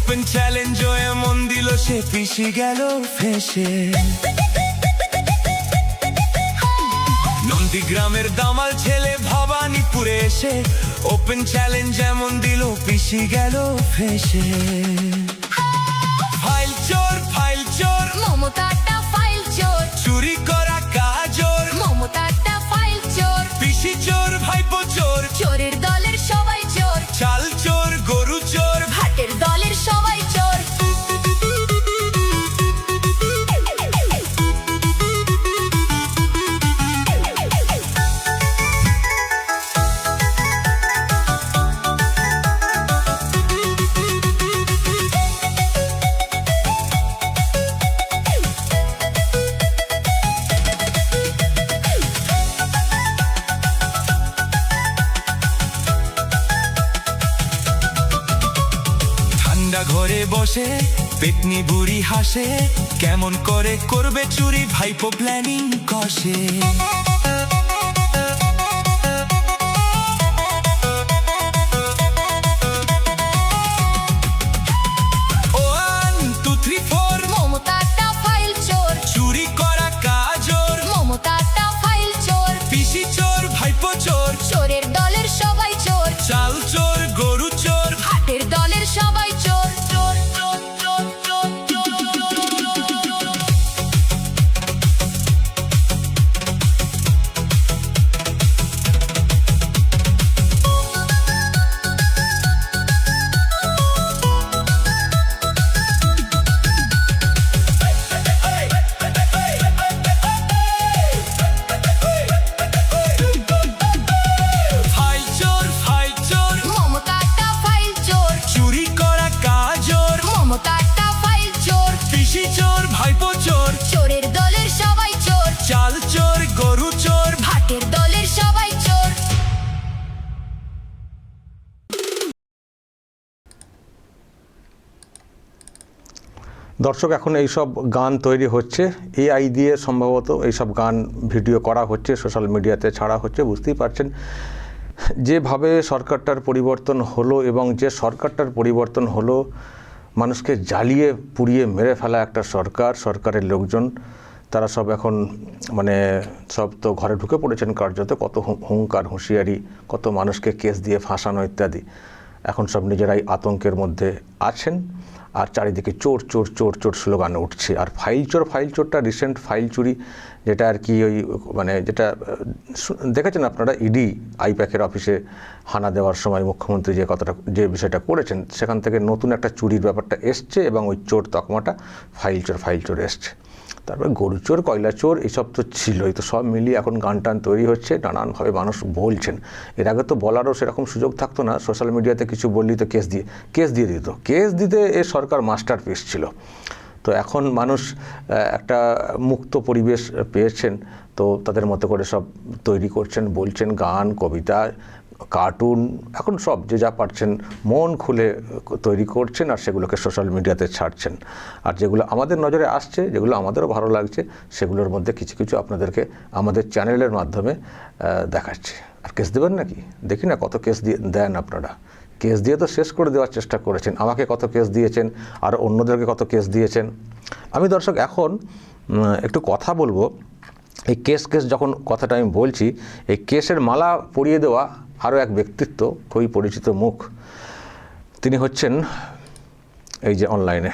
Open challenge এমন দিল সে পিছি গেল ফেসে। নন্দীগ্রামের দামাল ছেলে ভবানীপুরে এসে ওপেন চ্যালেঞ্জ এমন দিল পিছি গেল ফেসে। ফাইল চোর মমতাটা ফাইল চোর, চুরি করা কাজর, মমতাটা ফাইল চোর, পিসি চোর ভাইপো চোর, চোরের দলের সবাই চোর, চাল চোর গরু চোর, ভাটের দলের সবাই চোর। ঠান্ডা ঘরে বসে পেতনি বুড়ি হাসে, কেমন করে করবে চুরি ভাইপো প্ল্যানিং কষে। One, two, three, four, মমতাটা ফাইল চোর, চুরি করা কাজর, মমতাটা ফাইল চোর, পিসি চোর ভাইপো চোর, চোরের দলের সবাই চোর, চাল চোর গরু চোর, ভাটের দলের সবাই চোর। ফাইল চোর, মমতাটা ফাইল চোর, চুরি করা কাজর, মমতাটা ফাইল চোর, পিসি চোর ভাইপো চোর, চোরের দলের সবাই চোর, চাল চোর গরু চোর। ভাটের দলের সবাই চোর। দর্শক, এখন এইসব গান তৈরি হচ্ছে, এআই দিয়ে সম্ভবত এইসব গান ভিডিও করা হচ্ছে, সোশ্যাল মিডিয়াতে ছাড়া হচ্ছে। বুঝতেই পারছেন যেভাবে সরকারটার পরিবর্তন হলো, এবং যে সরকারটার পরিবর্তন হলো মানুষকে জ্বালিয়ে পুড়িয়ে মেরে ফেলা একটা সরকারের লোকজন, তারা সব এখন মানে সব তো ঘরে ঢুকে পড়েছেন কার্যত। কত হুঙ্কার হুঁশিয়ারি, কত মানুষকে কেস দিয়ে ফাঁসানো ইত্যাদি। এখন সব নিজেরাই আতঙ্কের মধ্যে আছেন, আর চারিদিকে চোর চোর চোর চোর স্লোগান উঠছে। আর ফাইল চোরটা রিসেন্ট ফাইল চুরি, যেটা আর কি ওই মানে যেটা দেখেছেন আপনারা, ইডি আইপ্যাকের অফিসে হানা দেওয়ার সময় মুখ্যমন্ত্রী যে বিষয়টা করেছেন, সেখান থেকে নতুন একটা চুরির ব্যাপারটা এসছে, এবং ওই চোর তকমাটা ফাইল চোর এসছে। তারপরে গরু চোর, কয়লা চোর, এইসব তো ছিলই। তো সব মিলিয়ে এখন গান টান তৈরি হচ্ছে, নানানভাবে মানুষ বলছেন। এর আগে তো বলারও সেরকম সুযোগ থাকতো না, সোশ্যাল মিডিয়াতে কিছু বললি তো কেস দিয়ে দিত। কেস দিতে এ সরকার মাস্টারপিস ছিল। তো এখন মানুষ একটা মুক্ত পরিবেশ পেয়েছেন, তো তাদের মতো করে সব তৈরি করছেন, বলছেন, গান, কবিতা, কার্টুন, এখন সব যে যা পারছেন মন খুলে তৈরি করছেন, আর সেগুলোকে সোশ্যাল মিডিয়াতে ছাড়ছেন। আর যেগুলো আমাদের নজরে আসছে, যেগুলো আমাদেরও ভালো লাগছে, সেগুলোর মধ্যে কিছু কিছু আপনাদেরকে আমাদের চ্যানেলের মাধ্যমে দেখাচ্ছি। আর কেস দেবেন নাকি? দেখি না কত কেস দেন আপনারা। কেস দিয়ে তো শেষ করে দেওয়ার চেষ্টা করেছেন। আমাকে কত কেস দিয়েছেন, আর অন্যদেরকে কত কেস দিয়েছেন। আমি দর্শক এখন একটু কথা বলবো। এই কেস যখন কথাটা আমি বলছি, এই কেসের মালা পরিয়ে দেওয়া আরও এক ব্যক্তিত্ব, খুবই পরিচিত মুখ। তিনি হচ্ছেন এই যে অনলাইনে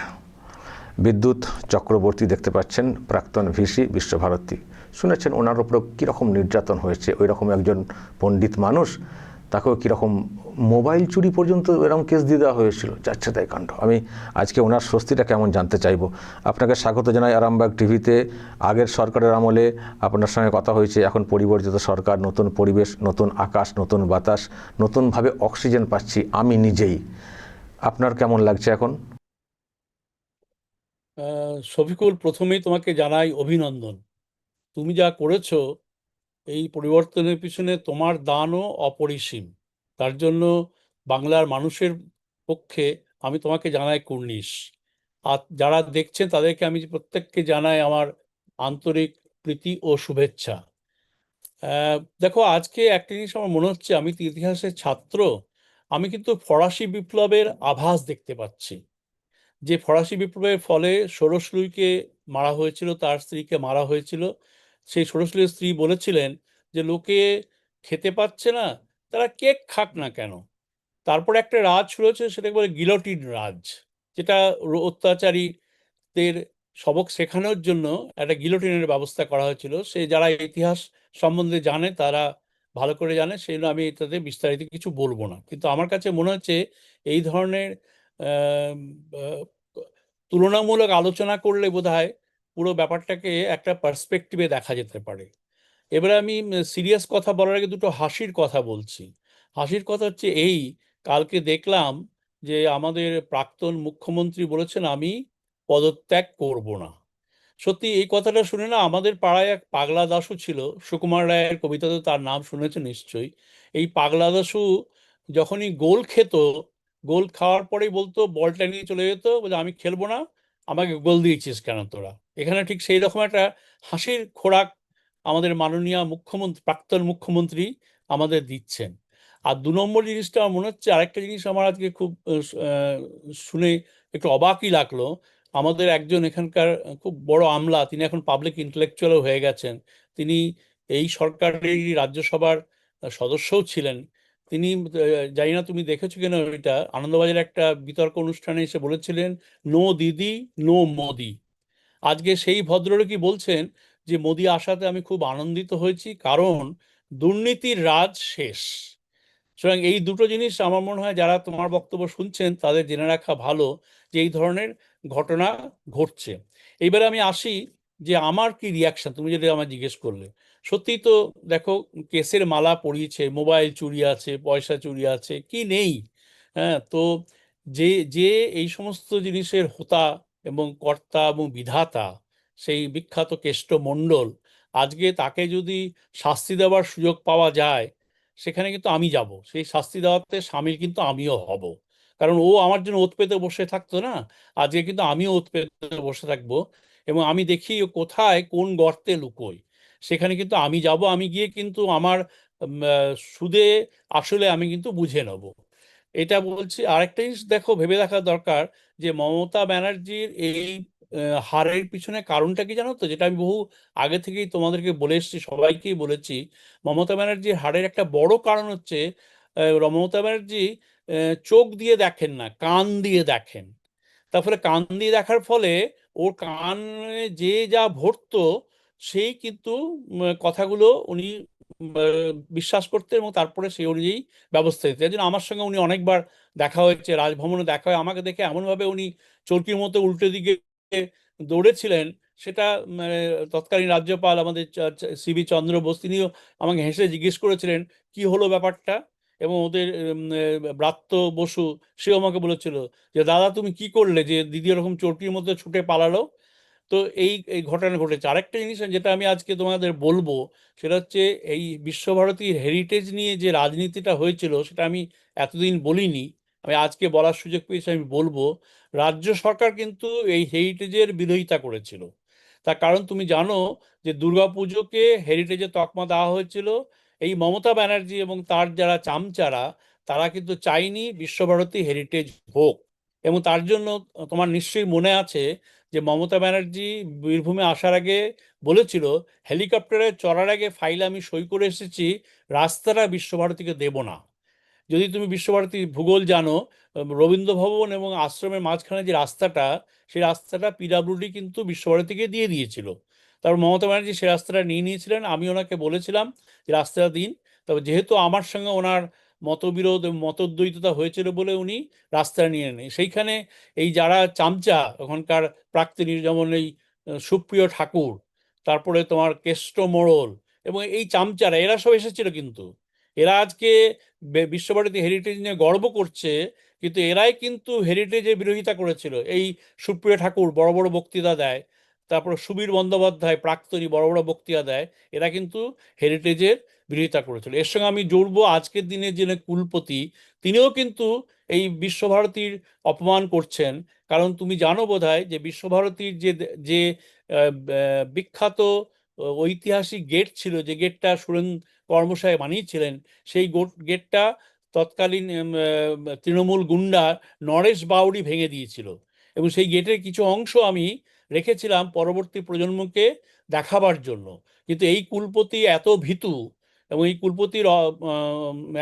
বিদ্যুৎ চক্রবর্তী, দেখতে পাচ্ছেন, প্রাক্তন ভিসি বিশ্বভারতী। শুনেছেন ওনার উপর কীরকম নির্যাতন হয়েছে। ওই রকম একজন পণ্ডিত মানুষ, তাকেও কীরকম মোবাইল চুরি পর্যন্ত এরকম কেস দিয়ে দেওয়া হয়েছিল। যাচ্ছে তাই কাণ্ড। আমি আজকে ওনার স্বস্তিটা কেমন জানতে চাইব। আপনাকে স্বাগত জানাই আরামবাগ টিভিতে। আগের সরকারের আমলে আপনার সঙ্গে কথা হয়েছে, এখন পরিবর্তিত সরকার, নতুন পরিবেশ, নতুন আকাশ, নতুন বাতাস, নতুনভাবে অক্সিজেন পাচ্ছি আমি নিজেই। আপনার কেমন লাগছে এখন? শফিকুল, প্রথমেই তোমাকে জানাই অভিনন্দন। তুমি যা করেছো এই পরিবর্তনের পিছনে তোমার দানও অপরিসীম। তার জন্য বাংলার মানুষের পক্ষে আমি তোমাকে জানাই কুর্নিশ। আর যারা দেখছেন তাদেরকে আমি প্রত্যেককে জানাই আমার আন্তরিক প্রীতি ও শুভেচ্ছা। দেখো, আজকে একটা জিনিস আমার মনে হচ্ছে, আমি তো ইতিহাসের ছাত্র, আমি কিন্তু ফরাসি বিপ্লবের আভাস দেখতে পাচ্ছি। যে ফরাসি বিপ্লবের ফলে ষোড়শ লুইকে মারা হয়েছিল, তার স্ত্রীকে মারা হয়েছিল, সেই ষোড়শ লুইয়ের স্ত্রী বলেছিলেন যে লোকে খেতে পাচ্ছে না, তারা কেক খাক না কেন। তারপরে একটা রাজ শুরু হয়েছে, সেটাকে বলে গিলোটিন রাজ, যেটা অত্যাচারীদের সবক শেখানোর জন্য একটা গিলোটিনের ব্যবস্থা করা হয়েছিল। সে যারা ইতিহাস সম্বন্ধে জানে তারা ভালো করে জানে, সেই জন্য আমি এটাতে বিস্তারিত কিছু বলবো না। কিন্তু আমার কাছে মনে হচ্ছে এই ধরনের আহ, আহ, তুলনামূলক আলোচনা করলে বোধহয় পুরো ব্যাপারটাকে একটা পার্সপেক্টিভে দেখা যেতে পারে। এবারে আমি সিরিয়াস কথা বলার আগে দুটো হাসির কথা বলছি। হাসির কথা হচ্ছে এই, কালকে দেখলাম যে আমাদের প্রাক্তন মুখ্যমন্ত্রী বলেছেন আমি পদত্যাগ করব না। সত্যি এই কথাটা শুনে না, আমাদের পাড়ায় এক পাগলা দাশু ছিল, সুকুমার রায়ের কবিতাতে তার নাম শুনেছে নিশ্চয়ই। এই পাগলা দাশু যখনই গোল খেত, গোল খাওয়ার পরেই বলতো, বলটা নিয়ে চলে যেত, বলে আমি খেলবো না, আমাকে গোল দিয়েছিস কেন তোরা। এখানে ঠিক সেই রকম একটা হাসির খোরাক আমাদের মাননীয় মুখ্যমন্ত্রী, প্রাক্তন মুখ্যমন্ত্রী আমাদের দিচ্ছেন। আর দু নম্বর জিনিসটা আমার মনে হচ্ছে, আরেকটা জিনিস আমার আজকে খুব শুনে একটু অবাকই লাগলো। আমাদের একজন এখানকার খুব বড় আমলা, তিনি এখন পাবলিক ইন্টেলেকচুয়ালও হয়ে গেছেন, তিনি এই সরকারের রাজ্যসভার সদস্যও ছিলেন। তিনি জানি না তুমি দেখেছো কিনা, এটা আনন্দবাজার একটা বিতর্ক অনুষ্ঠানে এসে বলেছিলেন, নো দিদি নো মোদি। আজকে সেই ভদ্রলোকই বলছেন যে মোদি আসাতে আমি খুব আনন্দিত হয়েছি, কারণ দুর্নীতির রাজ শেষ। সুতরাং এই দুটো জিনিস আমার মনে হয় যারা তোমার বক্তব্য শুনছেন তাদের জেনে রাখা ভালো যে এই ধরনের ঘটনা ঘটছে। এইবারে আমি আসি যে আমার কি রিয়াকশন, তুমি যেটা আমার জিজ্ঞেস করলে। সত্যিই তো দেখো, কেসের মালা পরিয়েছে, মোবাইল চুরি আছে, পয়সা চুরি আছে, কি নেই। হ্যাঁ, তো যে যে এই সমস্ত জিনিসের হোতা এবং কর্তা এবং বিধাতা, সেই বিখ্যাত কেষ্টমণ্ডল, আজকে তাকে যদি শাস্তি দেওয়ার সুযোগ পাওয়া যায়, সেখানে কিন্তু আমি যাব, সেই শাস্তি দেওয়াতে সামিল কিন্তু আমিও হব। কারণ ও আমার জন্য ওত পেতে বসে থাকতো না, আজকে কিন্তু আমিও ওত পেতে বসে থাকবো, এবং আমি দেখি ও কোথায় কোন গর্তে লুকোয়, সেখানে কিন্তু আমি যাব। আমি গিয়ে কিন্তু আমার সুদে আসলে আমি কিন্তু বুঝে নেব। এটা বলছি। আরেকটা জিনিস দেখো, ভেবে দেখা দরকার যে মমতা ব্যানার্জির এই হারের পিছনে কারণটা কি জানো তো, যেটা আমি বহু আগে থেকেই তোমাদেরকে বলে এসেছি, সবাইকেই বলেছি। মমতা ব্যানার্জির হারের একটা বড় কারণ হচ্ছে মমতা ব্যানার্জি চোখ দিয়ে দেখেন না, কান দিয়ে দেখেন। তারপরে কান দিয়ে দেখার ফলে ওর কানে যে যা ভরতো, সেই কিন্তু কথাগুলো উনি বিশ্বাস করতেন, এবং তারপরে সেই অনুযায়ী ব্যবস্থা নিতেন। এই জন্য আমার সঙ্গে উনি অনেকবার দেখা হয়েছে, রাজভবনে দেখা হয়, আমাকে দেখে এমনভাবে উনি চরকির মতো উল্টো দিকে দৌড়েছিলেন, সেটা মানে তৎকালীন রাজ্যপাল আমাদের সিবি চন্দ্র বোস, তিনিও আমাকে হেসে জিজ্ঞেস করেছিলেন কি হলো ব্যাপারটা। এবং ওদের ব্রাত্য বসু, সেও আমাকে বলেছিল যে দাদা তুমি কি করলে যে দিদি এরকম চোরকির মধ্যে ছুটে পালালো। তো এই এই ঘটনা ঘটেছে। আরেকটা জিনিস যেটা আমি আজকে তোমাদের বলবো, সেটা হচ্ছে এই বিশ্বভারতীর হেরিটেজ নিয়ে যে রাজনীতিটা হয়েছিল, সেটা আমি এতদিন বলিনি, আমি আজকে বলার সুযোগ পেয়েছি, আমি বলবো। রাজ্য সরকার কিন্তু এই হেরিটেজের বিরোধিতা করেছিল। তার কারণ তুমি জানো যে দুর্গাপুজোকে হেরিটেজের তকমা দেওয়া হয়েছিল, এই মমতা ব্যানার্জি এবং তার যারা চামচারা, তারা কিন্তু চায়নি বিশ্বভারতী হেরিটেজ হোক। এবং তার জন্য তোমার নিশ্চয়ই মনে আছে যে মমতা ব্যানার্জি বীরভূমে আসার আগে বলেছিল, হেলিকপ্টারে চড়ার আগে ফাইলে আমি সই করে এসেছি, রাস্তাটা বিশ্বভারতীকে দেব না। যদি তুমি বিশ্বভারতী ভূগোল জানো, রবীন্দ্র ভবন এবং আশ্রমের মাঝখানে যে রাস্তাটা, সেই রাস্তাটা পিডাব্লিউডি কিন্তু বিশ্বভারতীকে দিয়ে দিয়েছিল। তারপর মমতা ব্যানার্জি সেই রাস্তাটা নিয়ে নিয়েছিলেন, আমি ওনাকে বলেছিলাম যে রাস্তাটা দিন। তবে যেহেতু আমার সঙ্গে ওনার মতবিরোধ এবং মতদ্বৈততা হয়েছিল বলে উনি রাস্তাটা নিয়ে নেন। সেইখানে এই যারা চামচা ওখানকার প্রাক্তনী, যেমন এই সুপ্রিয় ঠাকুর, তারপরে তোমার কেষ্ট মোড়ল, এবং এই চামচারা, এরা সব এসেছিল কিন্তু। এরা আজকে বিশ্বভারতী হেরিটেজ নিয়ে গর্ব করছে, কিন্তু এরাই কিন্তু হেরিটেজের বিরোধিতা করেছিল। এই সুপ্রিয় ঠাকুর বড় বড় বক্তৃতা দেয়, তারপর সুবীর বন্দ্যোপাধ্যায় প্রাক্তনী বড় বড় বক্তৃতা দেয়, এরা কিন্তু হেরিটেজের বিরোধিতা করেছিল। এর সঙ্গে আমি জুড়বো আজকের দিনে যিনি কুলপতি, তিনিও কিন্তু এই বিশ্বভারতীর অপমান করছেন। কারণ তুমি জানো বোধহয় যে বিশ্বভারতীর যে যে বিখ্যাত ঐতিহাসিক গেট ছিল, যে গেটটা সুরেন কর্মশায় বানিয়েছিলেন, সেই গেটটা তৎকালীন তৃণমূল গুন্ডা নরেশ বাউরি ভেঙে দিয়েছিল। এবং সেই গেটের কিছু অংশ আমি রেখেছিলাম পরবর্তী প্রজন্মকে দেখাবার জন্য। কিন্তু এই কুলপতি এত ভীতু, এবং এই কুলপতির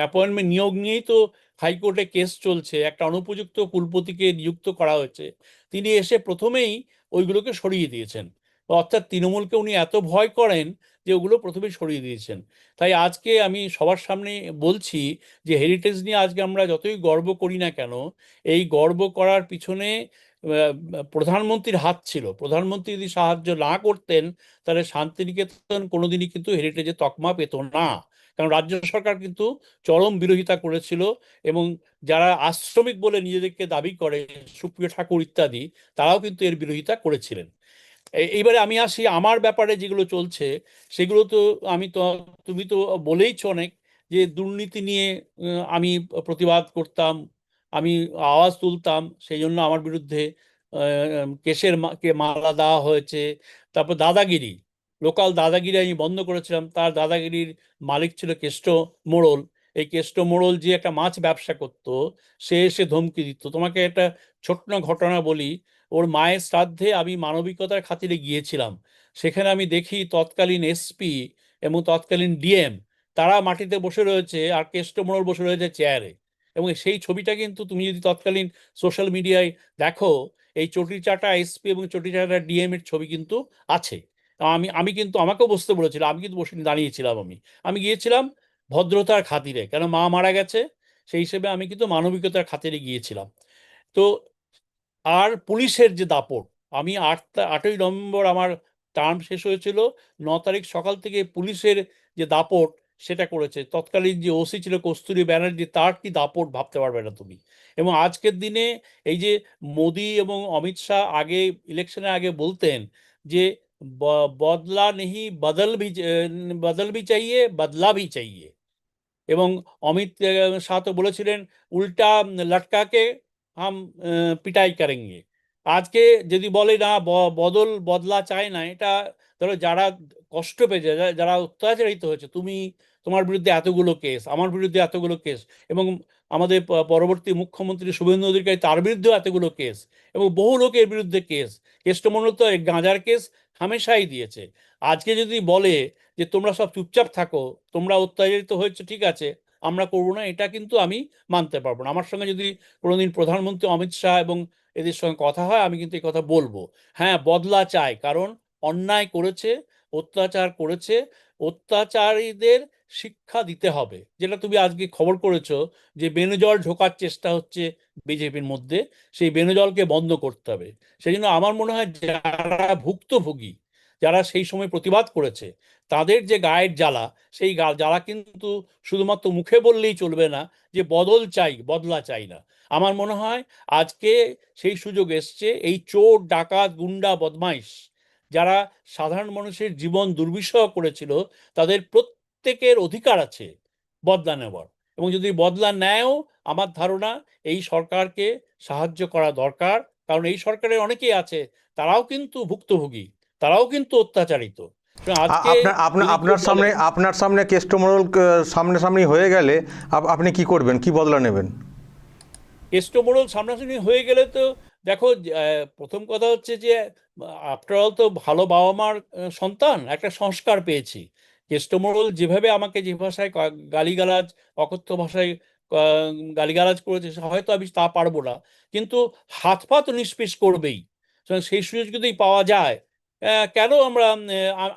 অ্যাপয়েন্টমেন্ট নিয়োগ নিয়েই তো হাইকোর্টে কেস চলছে, একটা অনুপযুক্ত কুলপতিকে নিযুক্ত করা হয়েছে, তিনি এসে প্রথমেই ওইগুলোকে সরিয়ে দিয়েছেন। অর্থাৎ তৃণমূলকে উনি এত ভয় করেন যে ওগুলো প্রথমেই সরিয়ে দিয়েছেন। তাই আজকে আমি সবার সামনে বলছি যে হেরিটেজ নিয়ে আজকে আমরা যতই গর্ব করি না কেন, এই গর্ব করার পিছনে প্রধানমন্ত্রীর হাত ছিল। প্রধানমন্ত্রী যদি সাহায্য না করতেন তাহলে শান্তিনিকেতন কোনোদিনই কিন্তু হেরিটেজে তকমা পেত না। কারণ রাজ্য সরকার কিন্তু চরম বিরোধিতা করেছিল, এবং যারা আশ্রমিক বলে নিজেদেরকে দাবি করে, সুপ্রিয় ঠাকুর ইত্যাদি, তারাও কিন্তু এর বিরোধিতা করেছিলেন। এইবারে আমি আসি আমার ব্যাপারে যেগুলো চলছে সেগুলো তো আমি তো, তুমি তো বলেইছো অনেক, যে দুর্নীতি নিয়ে আমি প্রতিবাদ করতাম, আমি আওয়াজ তুলতাম, সেই জন্য আমার বিরুদ্ধে কেসের মালা দেওয়া হয়েছে। তারপর দাদাগিরি, লোকাল দাদাগিরি আমি বন্ধ করেছিলাম। তার দাদাগিরির মালিক ছিল কেষ্ট মোড়ল। এই কেষ্ট মোড়ল যে একটা মাছ ব্যবসা করত, সে এসে ধমকি দিত। তোমাকে একটা ছোট্ট ঘটনা বলি। ওর মায়ের শ্রাদ্ধে আমি মানবিকতার খাতিরে গিয়েছিলাম। সেখানে আমি দেখি তৎকালীন এসপি এবং তৎকালীন ডিএম তারা মাটিতে বসে রয়েছে, আর কেষ্ট মোড়ল বসে রয়েছে চেয়ারে। এবং সেই ছবিটা কিন্তু তুমি যদি তৎকালীন সোশ্যাল মিডিয়ায় দেখো, এই চটিচাটা এসপি এবং চটিচাটা ডিএম এর ছবি কিন্তু আছে। আমি আমি কিন্তু আমাকেও বসতে বলেছিল, আমি কিন্তু বসে দাঁড়িয়েছিলাম। আমি গিয়েছিলাম ভদ্রতার খাতিরে, কেন মা মারা গেছে, সেই হিসেবে আমি কিন্তু মানবিকতার খাতিরে গিয়েছিলাম। তো আর পুলিশের যে দাপট, আমি 8ই নভেম্বর আমার টার্ম শেষ হয়েছিল, 9 তারিখ সকাল থেকে পুলিশের যে দাপট সেটা করেছে। তৎকালীন যে ওসি ছিল কস্তুরী ব্যানার্জি, তার কি দাপট ভাবতে পারবে না তুমি। এবং আজকের দিনে এই যে মোদি এবং অমিত শাহ আগে ইলেকশনের আগে বলতেন যে বদলা নেহি বদল ভি চাইয়ে বদলা ভি চাইয়ে, এবং অমিত শাহ তো বলেছিলেন উল্টা লটকাকে হাম পিটাই করেঙ্গে। আজকে যদি বলে না বদলা চায় না, এটা ধরো যারা কষ্ট পেয়েছে, যারা অত্যাচারিত হয়েছে, তোমার বিরুদ্ধে এতগুলো কেস, আমার বিরুদ্ধে এতগুলো কেস, এবং আমাদের পরবর্তী মুখ্যমন্ত্রী শুভেন্দু অধিকারী, তার বিরুদ্ধেও এতগুলো কেস, এবং বহু লোকের বিরুদ্ধে কেস। কেষ্টমণ্ডল তো গাঁজার কেস হামেশাই দিয়েছে। আজকে যদি বলে যে তোমরা সব চুপচাপ থাকো, তোমরা অত্যাচারিত হয়েছে, ঠিক আছে, আমরা করবো না, এটা কিন্তু আমি মানতে পারবো না। আমার সঙ্গে যদি কোনোদিন প্রধানমন্ত্রী অমিত শাহ এবং এদের সঙ্গে কথা হয়, আমি কিন্তু এই কথা বলবো। হ্যাঁ, বদলা চাই, কারণ অন্যায় করেছে, অত্যাচার করেছে, অত্যাচারীদের শিক্ষা দিতে হবে। যেটা তুমি আজকে খবর করেছো যে বেনজল ঢোকার চেষ্টা হচ্ছে বিজেপির মধ্যে, সেই বেনজলকে বন্ধ করতে হবে। সেই জন্য আমার মনে হয় যারা ভুক্তভোগী, যারা সেই সময় প্রতিবাদ করেছে, তাদের যে গায়ের জ্বালা, সেই জ্বালা কিন্তু শুধুমাত্র মুখে বললেই চলবে না যে বদল চাই, বদলা চাই না। আমার মনে হয় আজকে সেই সুযোগ এসছে। এই চোর, ডাকাত, গুন্ডা, বদমাইশ যারা সাধারণ মানুষের জীবন দুর্বিষহ করেছিল, তাদের প্রত্যেকের অধিকার আছে বদলা নেওয়ার। এবং যদি বদলা নেয়ও, আমার ধারণা এই সরকারকে সাহায্য করা দরকার। কারণ এই সরকারের অনেকেই আছে, তারাও কিন্তু ভুক্তভোগী, তারাও কিন্তু অত্যাচারিত। আজকে যদি কেউ বলে, আপনার সামনে কেষ্টমোড়ল সামনাসামনি হয়ে গেলে আপনি কি করবেন, কি বদলা নেবেন? কেষ্টমোড়ল সামনাসামনি হয়ে গেলে তো দেখো, প্রথম কথা হচ্ছে যে আফটার অল তো ভালো বাবা মার সন্তান, একটা সংস্কার পেয়েছি। কেষ্টমোড়ল যেভাবে আমাকে যে ভাষায় গালিগালাজ, অকথ্য ভাষায় গালিগালাজ করেছে, হয়তো আমি তা পারবো না, কিন্তু হাত পা তো নিষ্পিস করবেই। সুতরাং সেই সুযোগ যদি পাওয়া যায়, কেন আমরা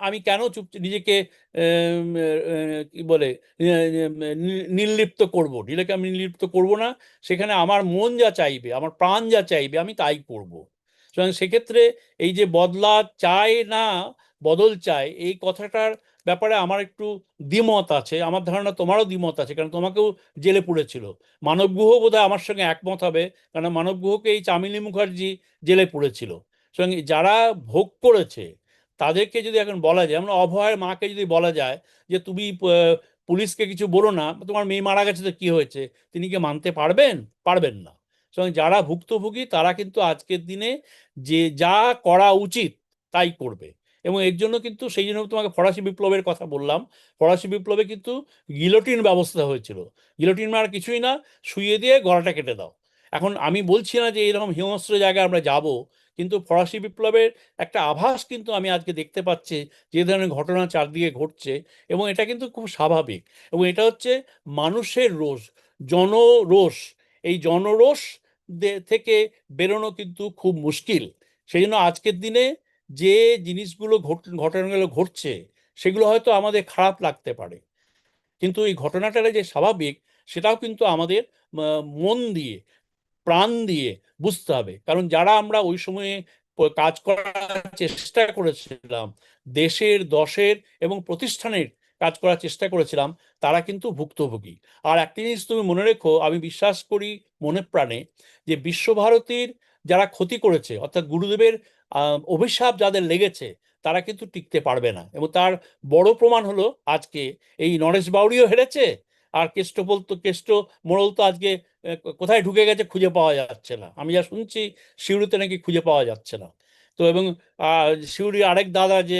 আমি কেন নিজেকে কি বলে নির্লিপ্ত করব, নিজেকে আমি নির্লিপ্ত করব না। সেখানে আমার মন যা চাইবে, আমার প্রাণ যা চাইবে, আমি তাই করব। সুতরাং সেক্ষেত্রে এই যে বদলা চায় না, বদল চায়, এই কথাটার ব্যাপারে আমার একটু দ্বিমত আছে। আমার ধারণা তোমারও দ্বিমত আছে, কারণ তোমাকেও জেলে পুড়েছিল। মানব গুহ বোধহয় আমার সঙ্গে একমত হবে, কারণ মানব গুহকে এই চামিনী মুখার্জি জেলে পুড়েছিল। সুতরাং যারা ভোগ করেছে তাদেরকে যদি এখন বলা যায়, আমরা অভয়ের মাকে যদি বলা যায় যে তুমি পুলিশকে কিছু বলো না, তোমার মেয়ে মারা গেছে তো কি হয়েছে, তিনি কি মানতে পারবেন? পারবেন না। সুতরাং যারা ভুক্তভোগী তারা কিন্তু আজকের দিনে যে যা করা উচিত তাই করবে। এবং এর জন্য কিন্তু, সেই জন্য তোমাকে ফরাসি বিপ্লবের কথা বললাম। ফরাসি বিপ্লবে কিন্তু গিলোটিন ব্যবস্থা হয়েছিল। গিলোটিন আর কিছুই না, শুইয়ে দিয়ে গলাটা কেটে দাও। এখন আমি বলছি না যে এরকম হিংস্র জায়গায় আমরা যাব, কিন্তু ফরাসি বিপ্লবের একটা আভাস কিন্তু আমি আজকে দেখতে পাচ্ছি, যে ধরনের ঘটনা চারদিকে ঘটছে, এবং এটা কিন্তু খুব স্বাভাবিক, এবং এটা হচ্ছে মানুষের রোষ, জনরোষ। এই জনরোষ থেকে বেরোনো কিন্তু খুব মুশকিল। সেই জন্য আজকের দিনে যে জিনিসগুলো ঘটনাগুলো ঘটছে, সেগুলো হয়তো আমাদের খারাপ লাগতে পারে, কিন্তু এই ঘটনাটা যে স্বাভাবিক সেটাও কিন্তু আমাদের মন দিয়ে, প্রাণ দিয়ে বুঝতে হবে। কারণ যারা আমরা ওই সময়ে কাজ করার চেষ্টা করেছিলাম, দেশের, দশের এবং প্রতিষ্ঠানের কাজ করার চেষ্টা করেছিলাম, তারা কিন্তু ভুক্তভোগী। আর একটা জিনিস তুমি মনে রেখো, আমি বিশ্বাস করি মনে প্রাণে, যে বিশ্বভারতীর যারা ক্ষতি করেছে, অর্থাৎ গুরুদেবের অভিশাপ যাদের লেগেছে, তারা কিন্তু টিকতে পারবে না। এবং তার বড় প্রমাণ হলো আজকে এই নরেশ বাউরিও হেরেছে, আর কেষ্ট মোড়ল তো আজকে কোথায় ঢুকে গেছে খুঁজে পাওয়া যাচ্ছে না। আমি যা শুনছি সিউড়িতে নাকি খুঁজে পাওয়া যাচ্ছে না। তো এবং সিউড়ি আরেক দাদা যে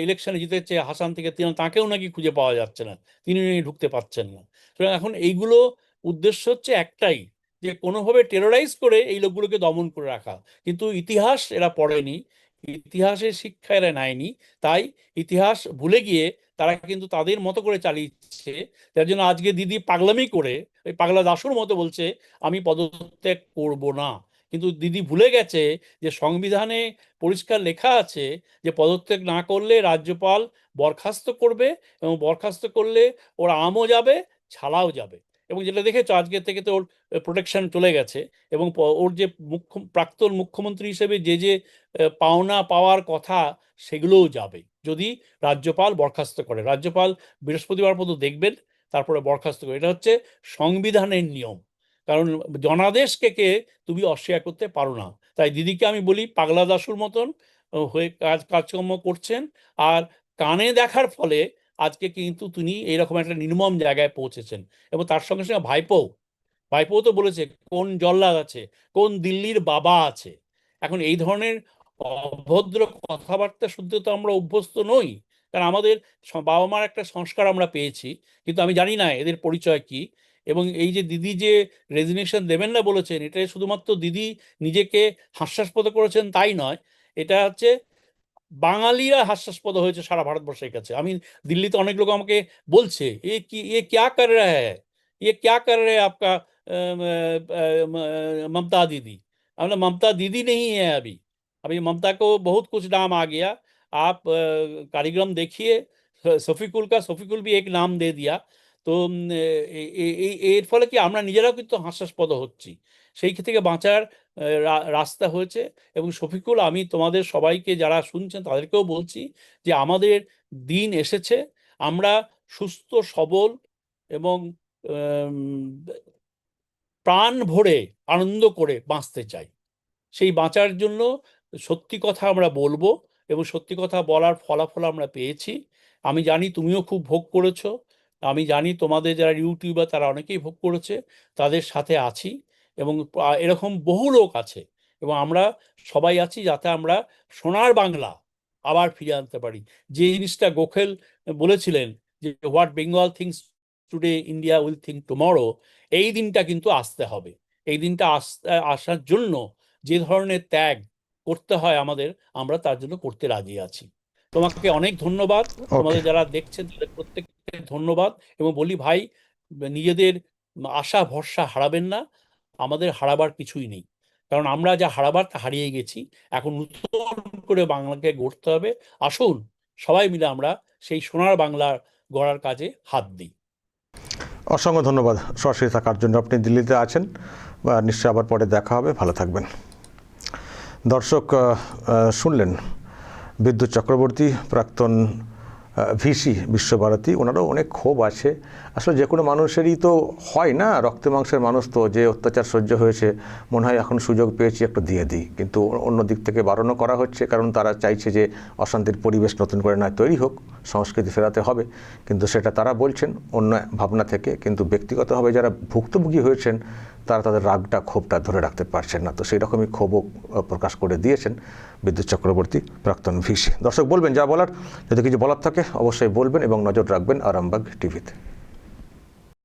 ইলেকশনে জিতেছে হাসান থেকে, তাকেও নাকি খুঁজে পাওয়া যাচ্ছে না, তিনি নাকি ঢুকতে পারছেন না। সুতরাং এখন এইগুলো উদ্দেশ্য হচ্ছে একটাই, যে কোনোভাবে টেরোরাইজ করে এই লোকগুলোকে দমন করে রাখা। কিন্তু ইতিহাস এরা পড়েনি, ইতিহাসের শিক্ষা এরা নেয়নি, তাই ইতিহাস ভুলে গিয়ে তারা কিন্তু তাদের মতো করে চালিয়েছে। তার জন্য আজকে দিদি পাগলামি করে ওই পাগলা দাশুর মতো বলছে আমি পদত্যাগ করব না, কিন্তু দিদি ভুলে গেছে যে সংবিধানে পরিষ্কার লেখা আছে যে পদত্যাগ না করলে রাজ্যপাল বরখাস্ত করবে, এবং বরখাস্ত করলে ওর আমও যাবে, ছালাও যাবে। এবং যেটা দেখেছো আজকে থেকে তো ওর প্রোটেকশন চলে গেছে, এবং ওর যে প্রাক্তন মুখ্যমন্ত্রী হিসেবে যে পাওনা পাওয়ার কথা, সেগুলোও যাবে যদি রাজ্যপাল বরখাস্ত করে। রাজ্যপাল বৃহস্পতিবার পর্যন্ত দেখবেন, তারপরে বরখাস্ত করে। এটা হচ্ছে সংবিধানের নিয়ম, কারণ জনাদেশকে তুমি অস্বীকার করতে পারো না। তাই দিদিকে আমি বলি পাগলা দাশুর মতন হয়ে কাজকর্ম করছেন, আর কানে দেখার ফলে আজকে কিন্তু তিনি এইরকম একটা নির্মম জায়গায় পৌঁছেছেন। এবং তার সঙ্গে সঙ্গে ভাইপো তো বলেছে কোন জল্লাদ আছে, কোন দিল্লির বাবা আছে। এখন এই ধরনের অভদ্র কথাবার্তা শুনতে তো আমরা অভ্যস্ত নই, কারণ আমাদের বাবা মার একটা সংস্কার আমরা পেয়েছি, কিন্তু আমি জানি না এদের পরিচয় কি। এবং এই যে দিদি যে রেজিগনেশন দেবেন না বলেছেন, এটা শুধুমাত্র দিদি নিজেকে হাস্যাস্পদ করেছেন তাই নয়, এটা হচ্ছে বাঙালিরা হাস্যাস্পদ হয়েছে সারা ভারতবর্ষের কাছে। আমি দিল্লিতে অনেক লোক আমাকে বলছে এ ক্যা কর রা হ্যায়, ये क्या कर रहे हैं आपका ममता दीदी। हमने ममता दीदी नहीं है अभी ममता को बहुत कुछ नाम आ गया। आप कार्यक्रम देखिए শফিকুল শফিকুল भी एक नाम दे दिया। তো এর ফলে কি আমরা নিজেরাও কিন্তু হাস্যাস্পদ হচ্ছি, সেই থেকে বাঁচার রাস্তা হয়েছে। এবং শফিকুল, আমি তোমাদের সবাইকে যারা শুনছেন তাদেরকেও বলছি যে আমাদের দিন এসেছে, আমরা সুস্থ সবল এবং প্রাণ ভরে আনন্দ করে বাঁচতে চাই। সেই বাঁচার জন্য সত্যি কথা আমরা বলবো, এবং সত্যি কথা বলার ফলাফল আমরা পেয়েছি। আমি জানি তুমিও খুব ভোগ করেছো, আমি জানি তোমাদের যারা ইউটিউবার তারা অনেকেই ভোগ করেছে, তাদের সাথে আছি। এবং এরকম বহু লোক আছে, এবং আমরা সবাই আছি যাতে আমরা সোনার বাংলা আবার ফিরে আনতে পারি। যে জিনিসটা গোখেল বলেছিলেন যে what Bengal things today India will think tomorrow, এই দিনটা কিন্তু আসতে হবে। এই দিনটা আসার জন্য যে ধরনের ত্যাগ করতে হয় আমাদের, আমরা তার জন্য করতে রাজি আছি। তোমাকে অনেক ধন্যবাদ, তোমাদের যারা দেখছেন তাদের প্রত্যেককে ধন্যবাদ। এবং বলি ভাই, নিজেদের আশা ভরসা হারাবেন না, আমাদের হারাবার কিছুই নেই, কারণ আমরা যা হারাবার তা হারিয়ে গেছি। এখন নতুন করে বাংলাকে গড়তে হবে। আসুন সবাই মিলে আমরা সেই সোনার বাংলার গড়ার কাজে হাত দিই। অসংখ্য ধন্যবাদ সরাসরি থাকার জন্য। আপনি দিল্লিতে আছেন, বা নিশ্চয়ই আবার পরে দেখা হবে, ভালো থাকবেন। দর্শক শুনলেন বিদ্যুৎ চক্রবর্তী, প্রাক্তন ভিসি বিশ্বভারতী। ওনারও অনেক ক্ষোভ আছে। আসলে যে কোনো মানুষেরই তো হয় না, রক্তে মাংসের মানুষ তো, যে অত্যাচার সহ্য হয়েছে মনে হয় এখন সুযোগ পেয়েছি একটু দিয়ে দিই, কিন্তু অন্য দিক থেকে বারণও করা হচ্ছে, কারণ তারা চাইছে যে অশান্তির পরিবেশ নতুন করে নয় তৈরি হোক, সংস্কৃতি ফেরাতে হবে। কিন্তু সেটা তারা বলছেন অন্য ভাবনা থেকে, কিন্তু ব্যক্তিগতভাবে যারা ভুক্তভোগী হয়েছেন তারা তাদের রাগটা, ক্ষোভটা ধরে রাখতে পারছেন না। তো সেই রকমই ক্ষোভও প্রকাশ করে দিয়েছেন বিদ্যুৎ চক্রবর্তী, প্রাক্তন ভিসি। দর্শক বলবেন যা বলার, যদি কিছু বলার থাকে অবশ্যই বলবেন, এবং নজর রাখবেন আরামবাগ টিভিতে।